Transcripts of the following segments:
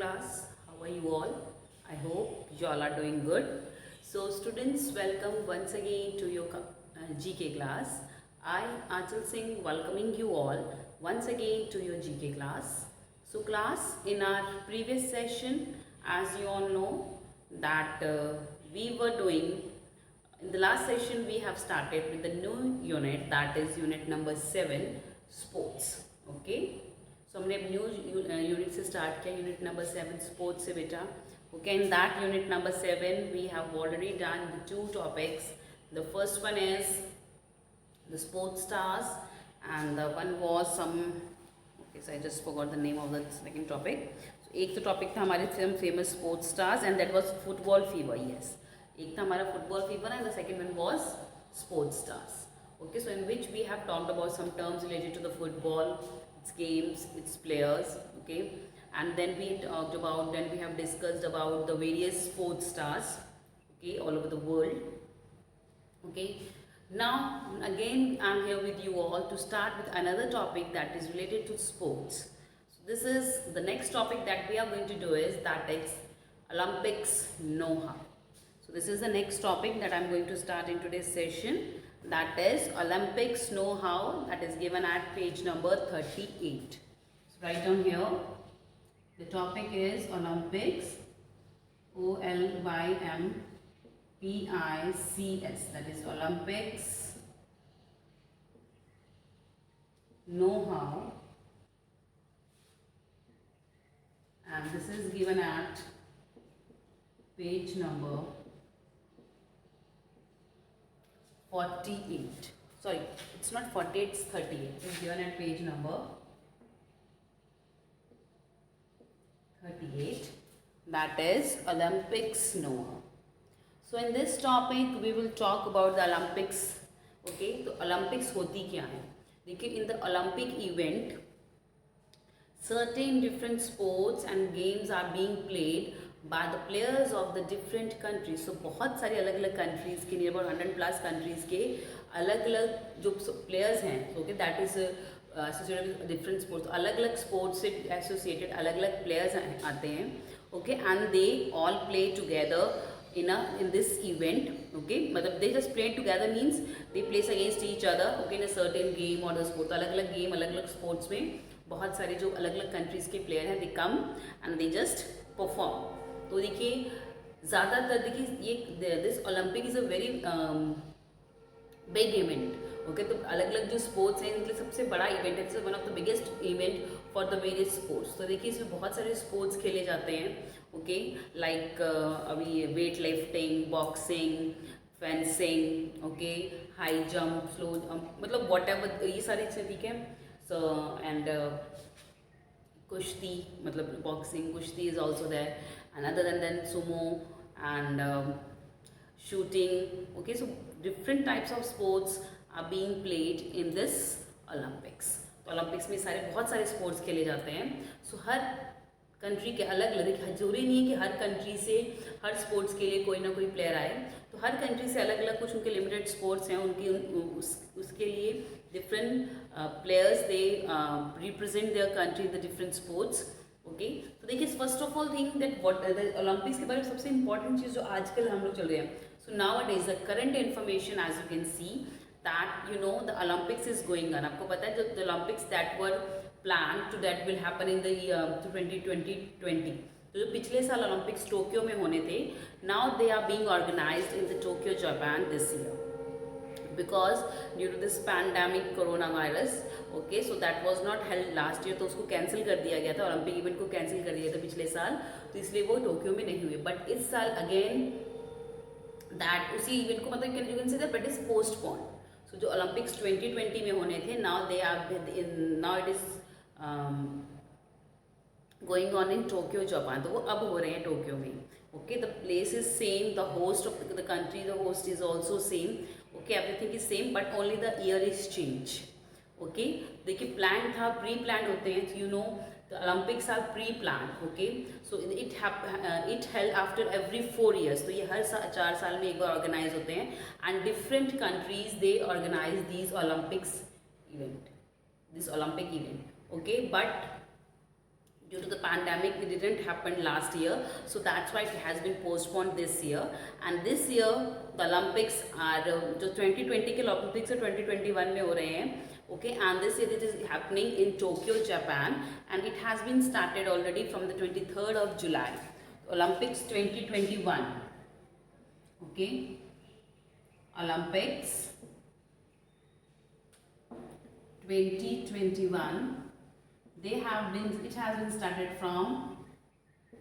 class. How are you all? I hope you all are doing good. So students, welcome once again to your GK class. I, Achal Singh, welcoming you all once again to your GK class. So class, in our previous session, as you all know, that we were doing, in the last session we have started with the new unit, that is unit number 7, sports. Okay. So हमने new unit से start किया, unit number 7 sports से बेटा. Okay, in that unit number 7 we have already done the 2 topics. The first one is the sports stars and the one was some, okay so I just forgot the name of the second topic. एक तो topic था हमारे famous sports stars and that was football fever. Yes, एक था हमारा football fever and the second one was sports stars. Okay, so in which we have talked about some terms related to the football, its games, its players. Okay, and then we have discussed about the various sports stars, okay, all over the world. Okay, now again I'm here with you all to start with another topic that is related to sports. So this is the next topic that we are going to do, is that is Olympics know-how. So this is the next topic that I'm going to start in today's session, that is Olympics know-how, that is given at page number 38. So write down here, the topic is Olympics, OLYMPICS, that is Olympics know-how, and this is given at page number 48. Sorry, it's not 48, it's 38. It's given at page number 38. That is Olympics know-how. So in this topic we will talk about the Olympics. Okay, तो Olympics होती क्या है? देखिए, in the Olympic event certain different sports and games are being played by the players of the different countries. So बहुत सारी अलग अलग countries के, near about 100+ countries के अलग अलग जो players हैं, okay, that is associated with different sports. अलग अलग sports से associated अलग अलग players आते हैं, okay, and they all play together in this event. Okay, मतलब they just play together means they play against each other, okay, in a certain game or the sport. अलग अलग game, अलग अलग sports में बहुत सारे जो अलग अलग countries के player हैं, they come and they just perform. तो देखिए, ज़्यादातर देखिए ये this Olympic is a very big event. Okay, तो अलग अलग जो स्पोर्ट्स हैं इनके सबसे बड़ा इवेंट है. It's one of the biggest event for the various sports. तो देखिए, इसमें बहुत सारे स्पोर्ट्स खेले जाते हैं. ओके, लाइक अभी weight lifting, boxing, fencing, okay, high jump, slow jump, मतलब वॉट एवर, ये सारी चीज़ें. ठीक है, सो एंड कुश्ती, मतलब बॉक्सिंग, कुश्ती is also there, and other than sumo and shooting. Okay, so different types of sports are being played in this Olympics. तो Olympics में बहुत सारे sports खेले जाते हैं. So हर कंट्री के अलग अलग, जरूरी नहीं है कि हर कंट्री से हर स्पोर्ट्स के लिए कोई ना कोई प्लेयर आए. तो हर कंट्री से अलग अलग कुछ उनके लिमिटेड स्पोर्ट्स हैं, उसके लिए different players they represent their country the different sports. Okay, तो देखिए, first of all thing that what the Olympics के बारे में सबसे इंपॉर्टेंट चीज़ जो आजकल हम लोग चल रहे हैं. So now it is the current information, as you can see that you know the Olympics is going on. आपको पता है जो the Olympics that were plan to that will happen in the 2020. तो जो पिछले साल ओलंपिक्स टोक्यो में होने थे, now they are being organised in the Tokyo Japan this year because due to this pandemic coronavirus. Okay, so that was not held last year, तो उसको cancel कर दिया गया था, ओलंपिक इवेंट को कैंसिल कर दिया था पिछले साल, तो इसलिए वो टोक्यो में नहीं हुए. बट इस साल अगेन दैट उसी इवेंट को, मतलब you can say that is postpone. So जो ओलंपिक्स 2020 में होने थे, now it is going on in Tokyo Japan. तो वो अब हो रहे हैं टोक्यो में. Okay, the place is same, the host of the country, the host is also same. Okay, everything is same, but only the year is change. Okay, देखिए, plan था, pre plan होते हैं, you know the Olympics are pre plan. Okay, so it held after every 4 years. तो ये हर 4 साल में एक बार organise होते हैं, and different countries they organise this Olympic event. Okay, but due to the pandemic it didn't happen last year, so that's why it has been postponed this year. And this year the Olympics are जो 2020 के Olympics 2021 में हो रहे हैं, okay, and this year it is happening in Tokyo, Japan, and it has been started already from the 23rd of July. Olympics 2021, okay, Olympics 2021, they have been, it has been started from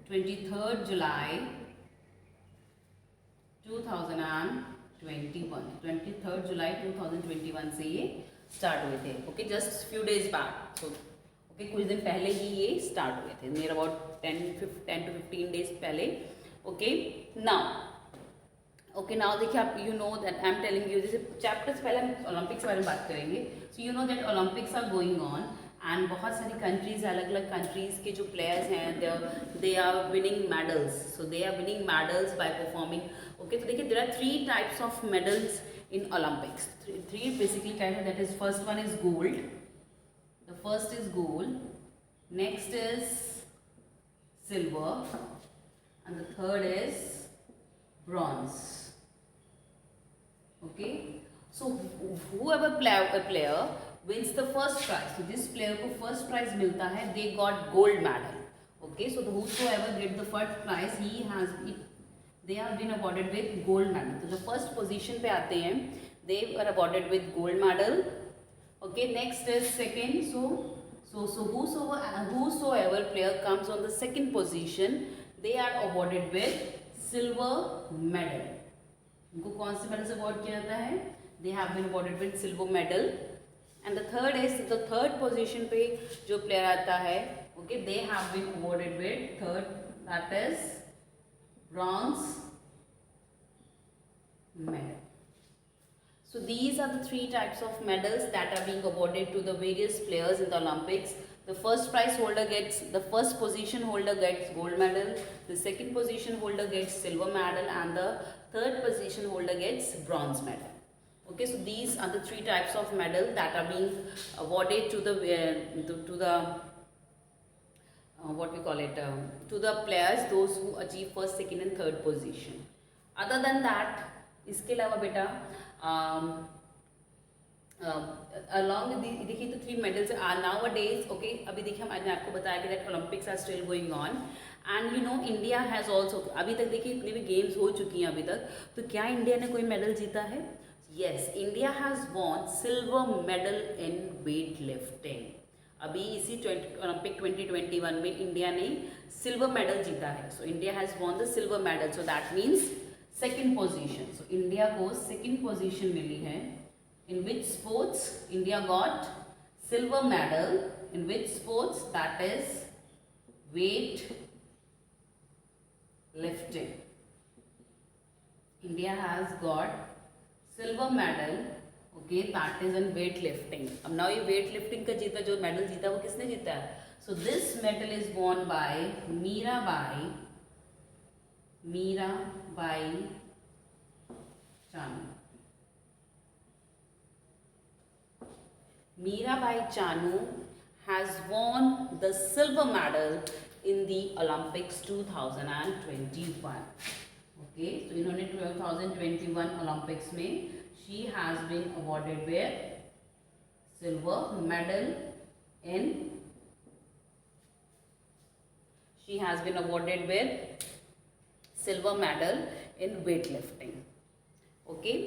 23rd July 2021, 23rd July 2021 से ये start हुए थे, okay, just few days back, so okay, कुछ दिन पहले ही ये start हुए थे, नियर अबाउट 10 to 15 डेज पहले, ओके। नाउ, ओके, नाउ देखिए आप, you know that I am telling you, जैसे चैप्टर्स पहले हम ओलंपिक्स के बारे में बात करेंगे, so you know that Olympics are going on and बहुत सारी कंट्रीज, अलग अलग कंट्रीज़ के जो प्लेयर्स हैं they are winning medals, so they are winning medals by performing, okay. तो देखिए there are 3 types of medals in Olympics, three basically types, that is first one is gold, the first is gold, next is silver, and the third is bronze, okay। So whoever player wins the first prize, so this player को first prize मिलता है, they got gold medal, okay। So whosoever get the first prize, they have been awarded with gold medal, तो जो first position पे आते हैं they are awarded with gold medal, okay। Next is second, so whosoever player comes on the second position, they are awarded with silver medal, उनको कौन से medal से award किया जाता है, they have been awarded with silver medal। and the third is, the third position पे जो player आता है, okay, they have been awarded with third, that is bronze medal। So these are the 3 types of medals that are being awarded to the various players in the Olympics. The first prize holder gets, the first position holder gets gold medal, the second position holder gets silver medal, and the third position holder gets bronze medal, okay। So these are the 3 types of medal that are being awarded to the what we call it, to the players, those who achieve first, second and third position। other than that, इसके अलावा बेटा along with देखिए तो 3 medals are nowadays, okay। अभी देखिए मैंने आपको बताया कि that Olympics are still going on, and you know India has also, अभी तक देखिए इतने भी गेम्स हो चुकी हैं अभी तक, तो क्या इंडिया ने कोई मेडल जीता है? Yes, India has won silver medal in weight lifting। अभी इसी ओलंपिक 2021 में इंडिया ने सिल्वर मेडल जीता है, so India has won the silver medal, so that means second position, so India को सेकेंड पोजीशन मिली है। In which sports India got silver medal, in which sports, that is weight lifting, India has got silver medal, okay, that is in weight lifting। अब now ये weight lifting का जीता, जो medal जीता वो किसने जीता है? So this medal is won by Mirabai Chanu। Mirabai Chanu has won the silver medal in the Olympics 2021, okay। तो इन्होंने 2021 ओलंपिक्स में she has been awarded with silver medal in, she has been awarded with silver medal in weightlifting, okay।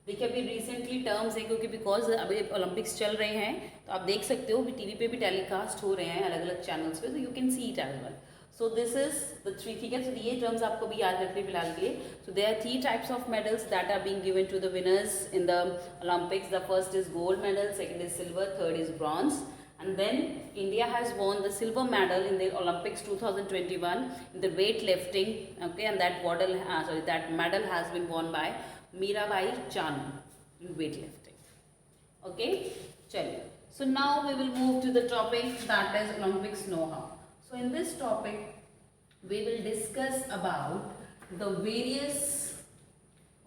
देखिए अभी recently terms है, क्योंकि because अभी Olympics चल रहे हैं, तो आप देख सकते हो, टीवी पे भी टेलीकास्ट हो रहे हैं अलग अलग चैनल्स पे, तो you can see it as well. So this is the 3, ठीक है। सो ये टर्म्स आपको भी याद रखने फिलहाल के लिए। So there are 3 types of medals that are being given to the winners in the Olympics. The first is gold medal, second is silver, third is bronze, and then India has won the silver medal in the Olympics 2021 in the weightlifting, okay, and that medal has been won by Mirabai Chanu in weightlifting, okay। चलिए, so now we will move to the topic that is Olympics know-how। So in this topic we will discuss about the various,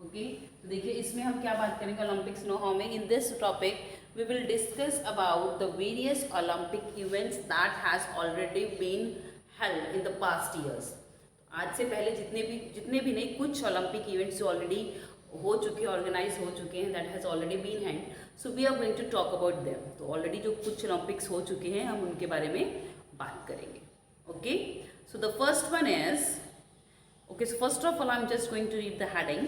okay, तो देखिए इसमें हम क्या बात करेंगे Olympics know how में। In this topic we will discuss about the various Olympic events that has already been held in the past years. आज से पहले जितने भी नहीं, कुछ ओलंपिक इवेंट्स जो ऑलरेडी हो चुके हैं, ऑर्गेनाइज हो चुके हैं, that has already been hand, so we are going to talk about them. तो ऑलरेडी जो कुछ ओलंपिक्स हो चुके हैं हम उनके बारे में बात करेंगे. Okay, so the first one is, okay, so first of all I'm just going to read the heading.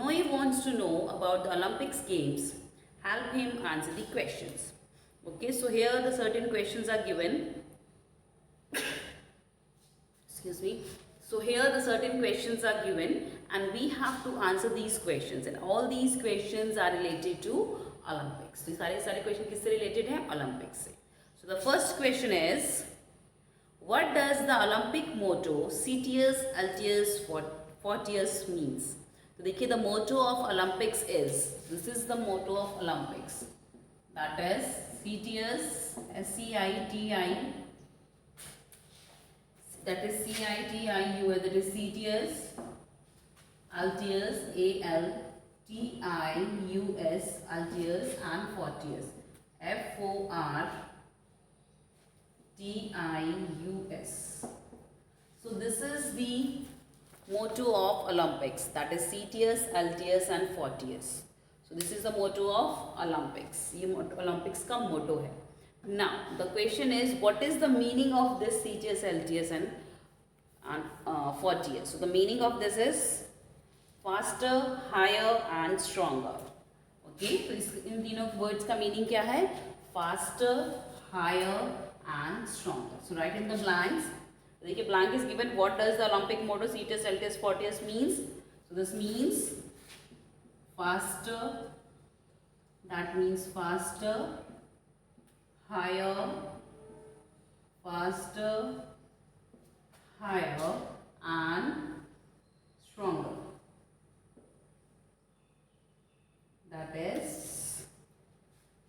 Noe wants to know about the Olympics games. Help him answer the questions. Okay, so here the certain questions are given. Excuse me. So here the certain questions are given and we have to answer these questions, and all these questions are related to Olympics. So सारे question किससे related हैं? Olympics से. So the first question is, what does the Olympic motto Citius Altius Fortius means? तो देखिए, the motto of Olympics is, this is the motto of Olympics, that is Citius, S-C-I-T-I, that is C-I-T-I-U-S, that is Citius Altius, A-L-T-I-U-S, Altius, and Fortius, F-O-R-T-I-U-S. So this is the motto of Olympics, that is Citius, Altius and Fortius. So this is the motto of Olympics. ये Olympics का motto है. Now the question is, what is the meaning of this Citius, Altius and Fortius? So the meaning of this is faster, higher and stronger. Okay, तो इन तीनों words का meaning क्या है? Faster, higher and stronger. So write in the blanks. देखिए, blank is given. What does the Olympic motto Citius, Altius, Fortius means? So this means faster, that means faster, higher, faster, higher and stronger. That is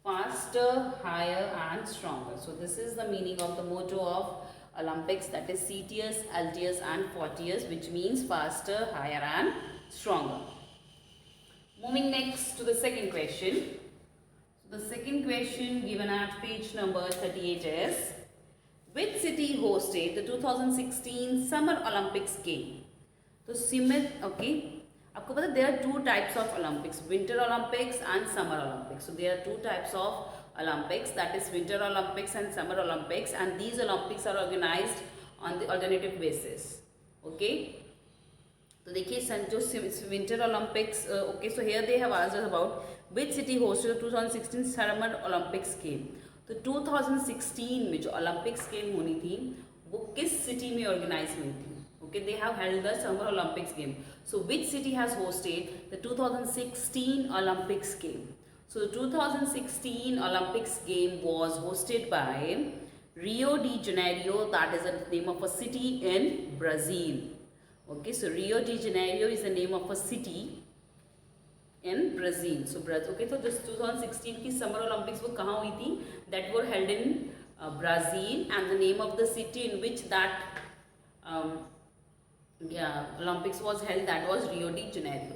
faster, higher and stronger. So this is the meaning of the motto of Olympics, that is Citius, Altius and Fortius, which means faster, higher and stronger. Moving next to the second question. So the second question given at page number 38 is, which city hosted the 2016 Summer Olympics game? तो okay, आपको पता, there are two types of Olympics, Winter Olympics and Summer Olympics. So there are two types of Olympics, that is Winter Olympics and Summer Olympics, and these Olympics are organized on the alternative basis. Okay, तो देखिए जो Winter Olympics, okay, so here they have asked us about which city hosted the 2016 Summer Olympics game. तो 2016 में जो Olympics game होनी थी वो किस city में organize हुई थी? Okay, they have held the Summer Olympics game. So which city has hosted the 2016 Olympics game? So the 2016 Olympics game was hosted by Rio de Janeiro, that is the name of a city in Brazil. Okay, so Rio de Janeiro is the name of a city in Brazil. So okay, so this 2016 की Summer Olympics वो कहाँ हुई थी? That were held in Brazil, and the name of the city in which that Olympics was held, that was Rio de Janeiro.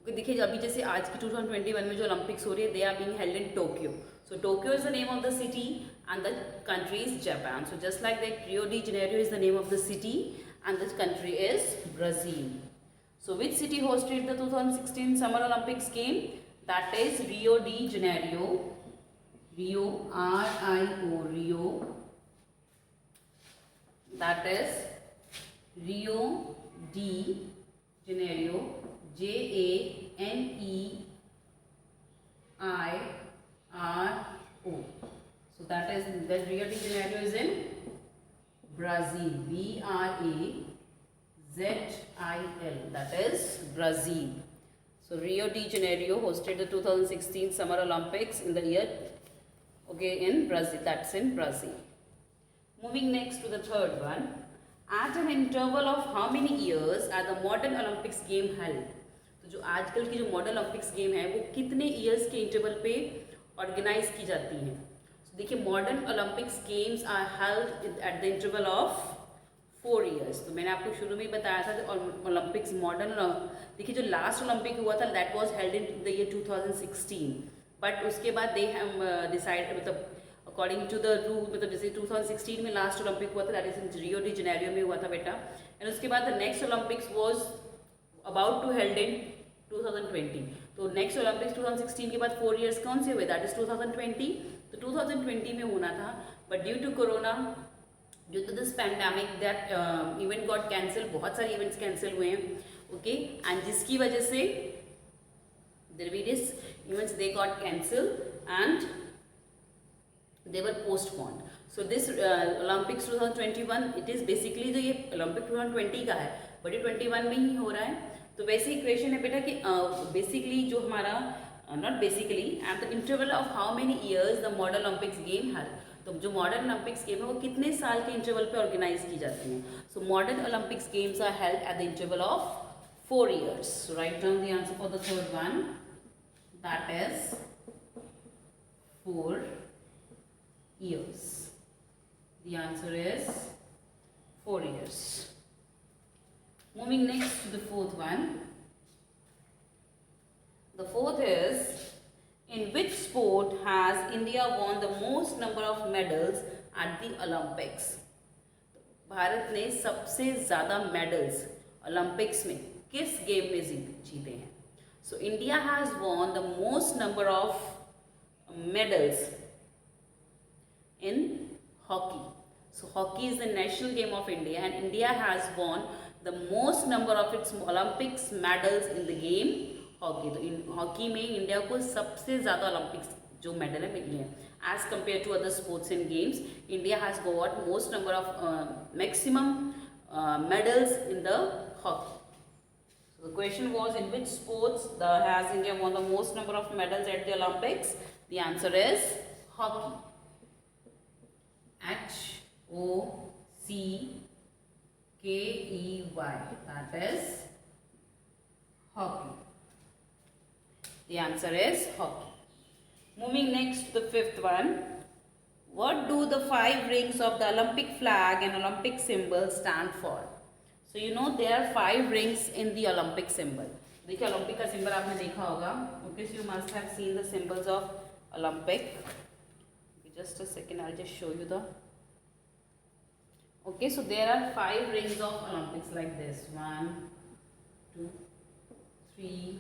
Okay, देखिए, अभी जैसे आज की 2021 में जो Olympics हो रही है, they are being held in Tokyo. So Tokyo is the name of the city and the country is Japan. So just like that, Rio de Janeiro is the name of the city and the country is Brazil. So which city hosted the 2016 Summer Olympics game? That is Rio de Janeiro. Rio, R-I-O, Rio. That is Rio de Janeiro, J-A-N-E-I-R-O. So that is, that Rio de Janeiro is in Brazil, B-R-A-Z-I-L, that is Brazil. So Rio de Janeiro hosted the 2016 Summer Olympics in the year, okay, in Brazil, that's in Brazil. Moving next to the third one. At an interval of how many years are the modern Olympics game held? तो जो आजकल की जो modern Olympics game है वो कितने years के interval पे ऑर्गेनाइज की जाती हैं? तो देखिए, modern Olympics games are held at the interval of 4 years. तो मैंने आपको शुरू में ही बताया था ओलंपिक्स मॉडर्न, देखिए जो लास्ट ओलंपिक हुआ था that was held in the year 2016. But उसके बाद दे हैव डिसाइड, मतलब अकॉर्डिंग टू द रूल, मतलब जैसे 2016 में लास्ट ओलंपिक हुआ था, that is in Rio de Janeiro में हुआ था बेटा, एंड उसके बाद the next Olympics was about to held in 2020. तो नेक्स्ट ओलंपिक्स 2016 के बाद 4 years कौन से हुए, दैट इज 2020. तो 2020 में होना था, but due to corona, due to this pandemic, that event got cancel, बहुत सारे इवेंट्स कैंसिल हुए हैं. ओके, एंड जिसकी वजह से the various events they got cancelled and they were postponed. So this Olympics 2021, it is basically जो ये Olympic 2020 का है, बट ये 21 में ही हो रहा है. तो वैसे इक्वेशन है बेटा कि बेसिकली जो हमारा not basically eight the interval of how many years the model Olympics game है. तो जो मॉडर्न ओलंपिक्स गेम है वो कितने साल के इंटरवल पे ऑर्गेनाइज की जाती हैं. So modern Olympics games are held at the interval of 4 years. So write down the answer for the third one. That is 4 years. The answer is 4 years. Moving next to the fourth one. The fourth is, in which sport has India won the most number of medals at the Olympics? Bharat ने सबसे ज़्यादा medals Olympics में किस game में जीते हैं? So India has won the most number of medals in hockey. So hockey is the national game of India, and India has won the most number of its Olympics medals in the game hockey. तो इन hockey में India को सबसे ज़्यादा Olympics जो medal है मिली हैं. As compared to other sports and games, India has got most number of maximum medals in the hockey. The question was, in which sports has India won the most number of medals at the Olympics? The answer is hockey. Hockey. That is hockey. The answer is hockey. Moving next to the fifth one. What do the 5 rings of the Olympic flag and Olympic symbol stand for? So you know there are 5 rings in the Olympic symbol. देखिए Olympic का symbol आपने देखा होगा. Okay, so you must have seen the symbols of Olympic. Just a second, I'll just show you the. Okay, so there are 5 rings of Olympics like this. 1, 2, 3,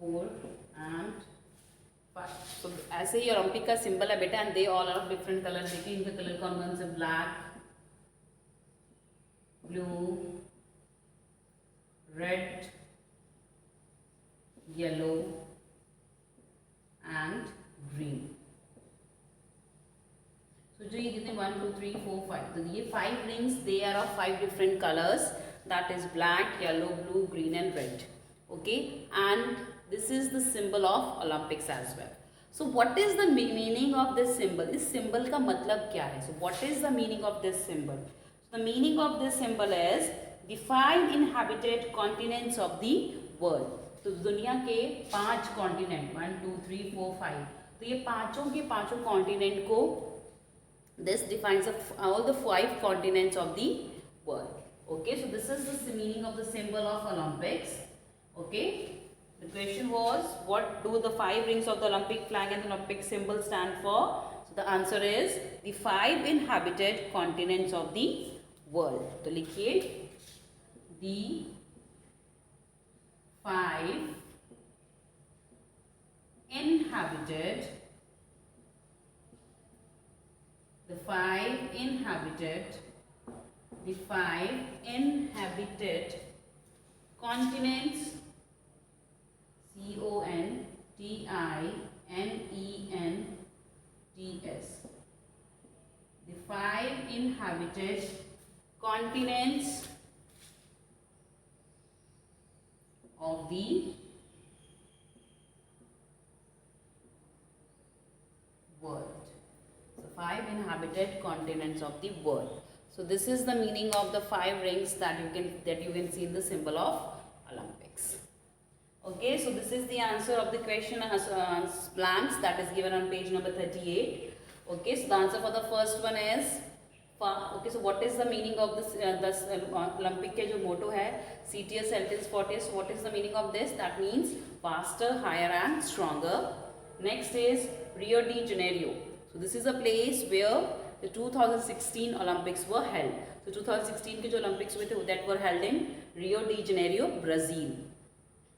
4 and 5. So ऐसे ही Olympic का symbol है बेटा, and they all are of different colors. देखिए इनका colour कौन से, black, blue, red, yellow and green. So जो ये कितने 1, 2, 3, 4, 5, तो ये 5 rings, they are of 5 different colors, that is black, yellow, blue, green and red. Okay, and this is the symbol of Olympics as well. So what is the meaning of this symbol? इस symbol का मतलब क्या है? So what is the meaning of this symbol? The meaning of this symbol is the 5 inhabited continents of the world. तो दुनिया के 5 continent, 1, 2, 3, 4, 5, तो ये पांचों के पांचों कॉन्टिनेंट को, this defines all the 5 continents of the world. Okay, so this is the meaning of the symbol of Olympics. Okay, the question was, what do the 5 rings of the Olympic flag and the Olympic symbol stand for? So the answer is the 5 inhabited continents of the world. तो लिखिए the 5 inhabited, the 5 inhabited continents, continents, the 5 inhabited continents of the world. So 5 inhabited continents of the world. So this is the meaning of the 5 rings that you can see in the symbol of Olympics. Okay, so this is the answer of the question as blanks that is given on page number 38. Okay, so the answer for the first one is okay. So what is the meaning of this Olympic के जो motto है CTS sentence 40. So what is the meaning of this? That means faster, higher and stronger. Next is Rio de Janeiro. So this is a place where the 2016 Olympics were held. So 2016 के जो Olympics हुए थे that were held in Rio de Janeiro, Brazil.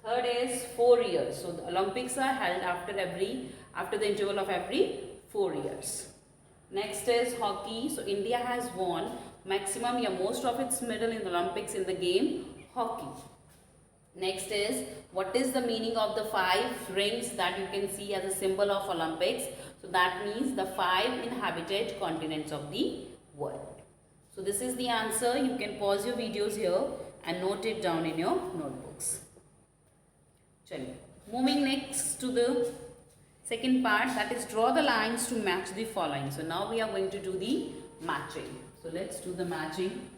Third is 4 years. So the Olympics are held after the interval of every 4 years. Next is hockey. So India has won maximum most of its medal in the Olympics in the game hockey. Next is what is the meaning of the 5 rings that you can see as a symbol of Olympics? So that means the 5 inhabited continents of the world. So this is the answer. You can pause your videos here and note it down in your notebooks. Chaliye. Moving next to the second part, that is draw the lines to match the following. So now we are going to do the matching. So let's do the matching.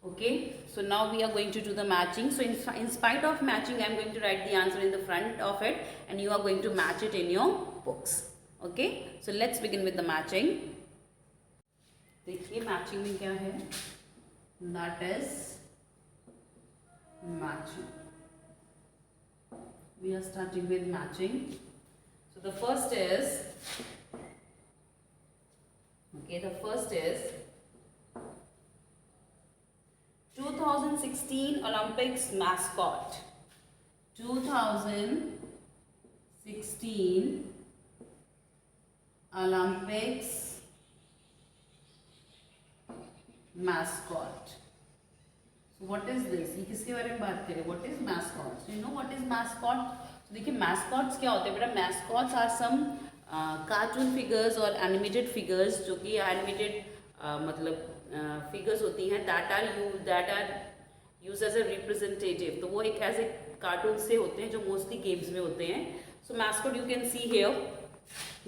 Okay, so now we are going to do the matching. So in spite of matching, I am going to write the answer in the front of it and you are going to match it in your books. Okay, so let's begin with the matching. देखिए matching में क्या है? That is matching. We are starting with matching. So the first is, okay, the first is 2016 Olympics mascot. 2016 Olympics mascot. So what is this? ये किसके बारे में बात करें? What is mascot? So you know what is mascot? So देखिए mascots क्या होते हैं बेटा? Mascots are some cartoon figures और animated figures जो कि animated मतलब figures होती हैं that are used as a representative. तो वो एक ऐसे cartoon से होते हैं जो mostly games में होते हैं. So mascot you can see here.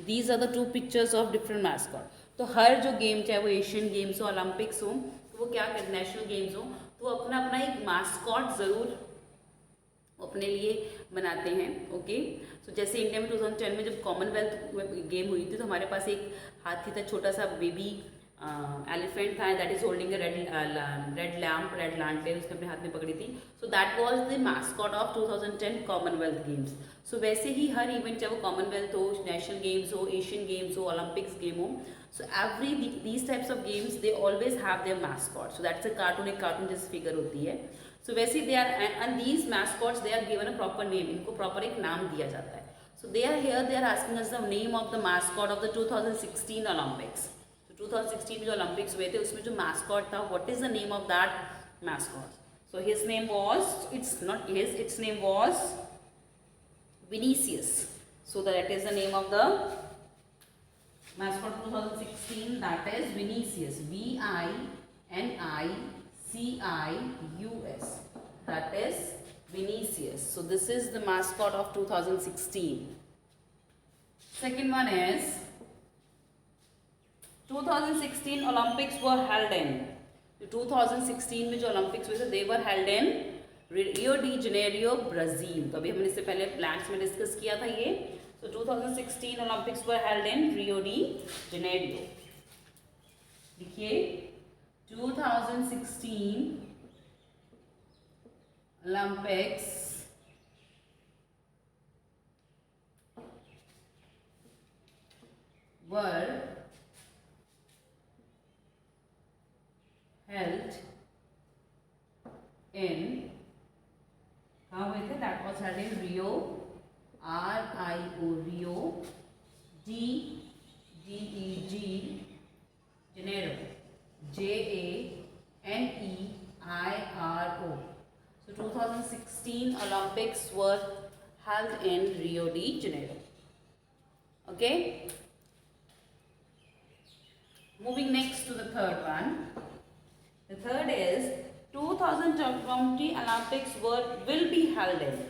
These are the 2 pictures of different mascot. तो हर जो गेम चाहे वो एशियन गेम्स हो, ओलंपिक्स हो, तो वो क्या कर नेशनल गेम्स हो, तो अपना अपना एक मास्कॉट ज़रूर अपने लिए बनाते हैं. ओके, सो जैसे इंडिया में 2010 में जब कॉमनवेल्थ गेम हुई थी तो हमारे पास एक हाथी था, छोटा सा बेबी एलिफेंट था, that is holding red lantern उसने अपने हाथ में पकड़ी थी. So that was the mascot of 2010 Commonwealth Games. सो वैसे ही हर इवेंट चाहे वो कॉमनवेल्थ हो, नेशनल गेम्स हो, एशियन गेम्स हो, ओलंपिक्स गेम हो, so these types of games they always have their mascot. So that's a cartoon, एक कार्टून जैसी फिगर होती है. So वैसे they are and these mascots they are given a proper name. इनको proper एक नाम दिया जाता है. So they are here, they are asking us the name of the mascot of the 2016 Olympics. So 2016 में जो Olympics हुए थे उसमें जो mascot था, what is the name of that mascot? So his name was, its name was Vinicius. So that is the name of the mascot 2016, that is Vinicius. Vinicius. That is Vinicius. So this is the mascot of 2016. Second one is 2016 Olympics were held in. 2016 में जो Olympics हुए थे they were held in Rio de Janeiro, Brazil. तो अभी हमने इससे पहले blanks में डिस्कस किया था ये. So 2016 Olympics were held in Rio de Janeiro. देखिए 2016 Olympics were held in, कहाँ हुए थे? That was held in Rio, R-I-O, Rio, D-E-G, Janeiro, J-A-N-E-I-R-O. So 2016 Olympics were held in Rio de Janeiro. Okay. Moving next to the third one. The third is 2020 Olympics will be held in.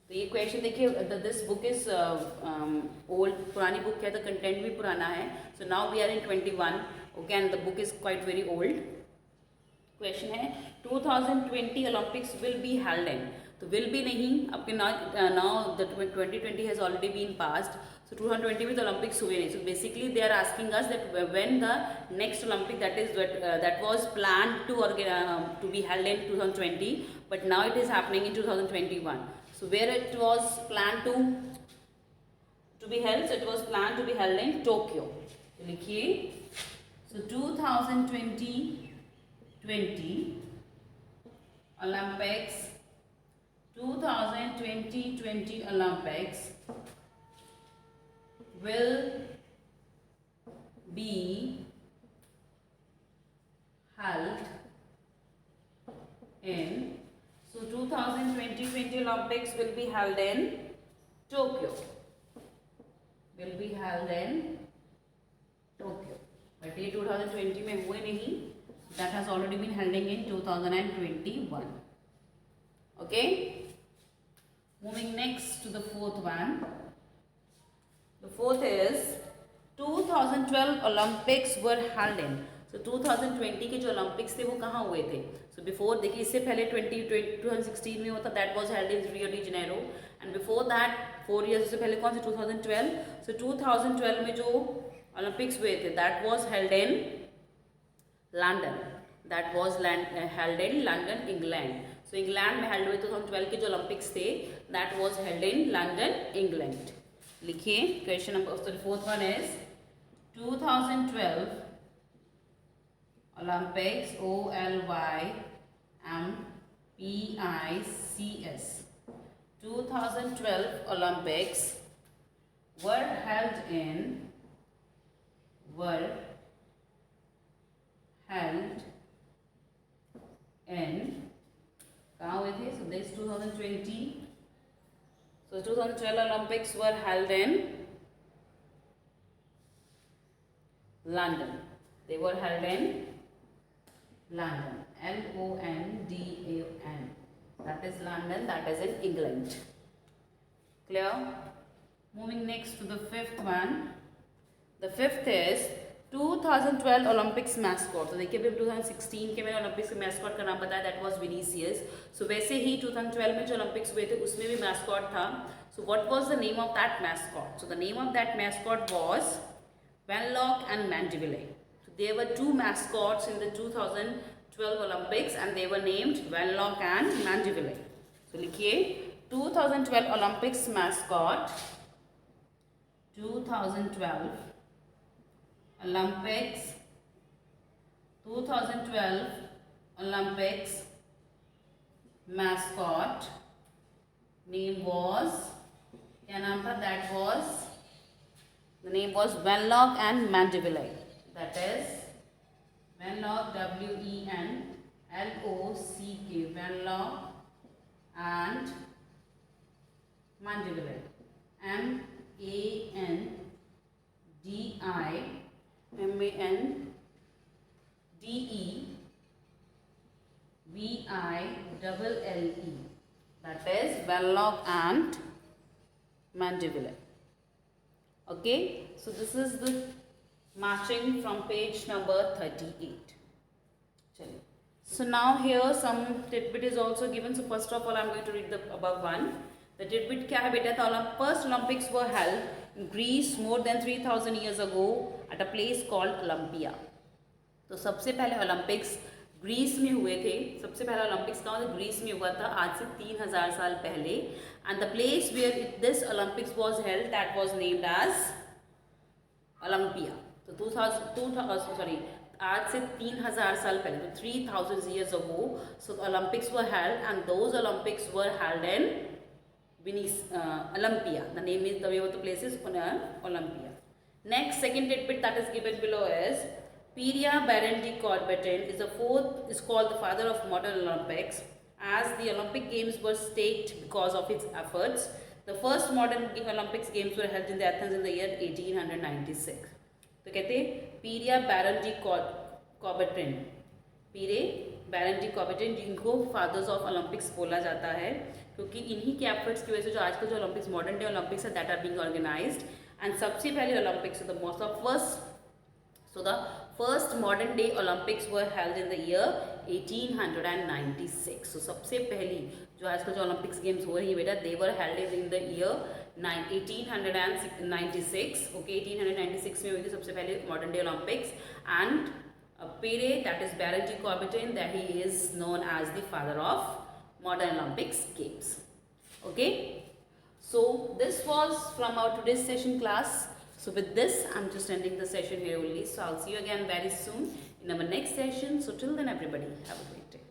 तो ये question देखिए, this book is old, पुरानी book है, तो content भी पुराना है. So now we are in 21. Okay, and the book is quite very old. Question है 2020 Olympics will be held in. तो विल भी नहीं, आपके now the 2020 has already been passed. So 2020 में तो Olympics हुए नहीं. So basically they are asking us that when the next Olympic that was planned to be held in 2020, but now it is happening in 2021. So where it was planned to be held, so it was planned to be held in Tokyo. तो लिखिए, so 2020 Olympics, 2020 Olympics will be held in, so 2020 Olympics will be held in Tokyo. Will be held in Tokyo. But ये 2020 में हुए नहीं. That has already been held in 2021. Okay. Moving next to the fourth one. The fourth is 2012 Olympics were held in. So 2020 के जो Olympics थे वो कहाँ हुए थे? So before देखिए इससे पहले 2016 में होता, that was held in Rio de Janeiro, and before that 4 years से पहले कौन से 2012. So 2012 में जो Olympics हुए थे, that was held in London. That was held in London, England. So England में held हुए 2012 के जो Olympics थे, that was held in London, England. लिखिए question number, so the fourth one is 2012 Olympics, OLYMPICS. 2012 Olympics were held in कहाँ हुए थे? So this 2020. So 2012 Olympics were held in London. They were held in London. LONDON. That is London. That is in England. Clear? Moving next to the fifth one. The fifth is 2012 Olympics mascot. तो देखिए अभी 2016 के मैंने Olympics के mascot का नाम बताया, that was Vinicius. So वैसे ही 2012 में जो Olympics हुए थे उसमें भी mascot था. So what was the name of that mascot? So the name of that mascot was Vanlock and Mandeville. So there were two mascots in the 2012 Olympics and they were named Vanlock and Mandeville. So लिखिए 2012 Olympics mascot. 2012 Olympics mascot name was, क्या नाम था? That was, the name was Vanlock and Mandeville. That is Vanlock, WENLOCK, Vanlock and Mandeville, MANDEVILLE. That is Vanlock and Mandeville. Okay, so this is the matching from page number 38. So now here some tidbit is also given. So first of all I am going to read the above one. The tidbit क्या है बेटा? The first Olympics were held in Greece more than 3000 years ago at a place called Olympia. तो सबसे पहले Olympics Greece में हुए थे. सबसे पहला ओलंपिक्स कहाँ हुआ? ग्रीस में हुआ था आज से 3000 साल पहले. And the place where this Olympics was held, that was named as Olympia. तो 2000 आज से 3000 साल पहले, तो 3000 years ago, so the Olympics were held and those Olympics were held in Olympia. The name is, the name of the place is Olympia. Next, second tidbit that is given below is Pierre Baron de Coubertin is called the father of modern Olympics, as the Olympic Games were staged because of his efforts. The first modern Olympics Games were held in Athens in the year 1896. तो कहते हैं Pierre Baron de Coubertin, जिनको fathers of Olympics बोला जाता है, क्योंकि इन्हीं के एफर्ट्स की वजह से जो आजकल जो ओलंपिक्स मॉडर्न डे ओलंपिक्स है that are being organized. And सबसे पहले Olympics the first modern day Olympics were held in the year 1896. So सबसे पहली जो आजकल जो ओलंपिक्स गेम्स हो रही है बेटा, they were held in the year 1896. Okay, 1896 में हुई थी सबसे पहले modern day Olympics. And Pere, that is Baron de Coubertin, that he is known as the father of modern Olympics games. Okay, so this was from our today's session class. So with this I'm just ending the session here only. So I'll see you again very soon in our next session. So till then everybody have a great day.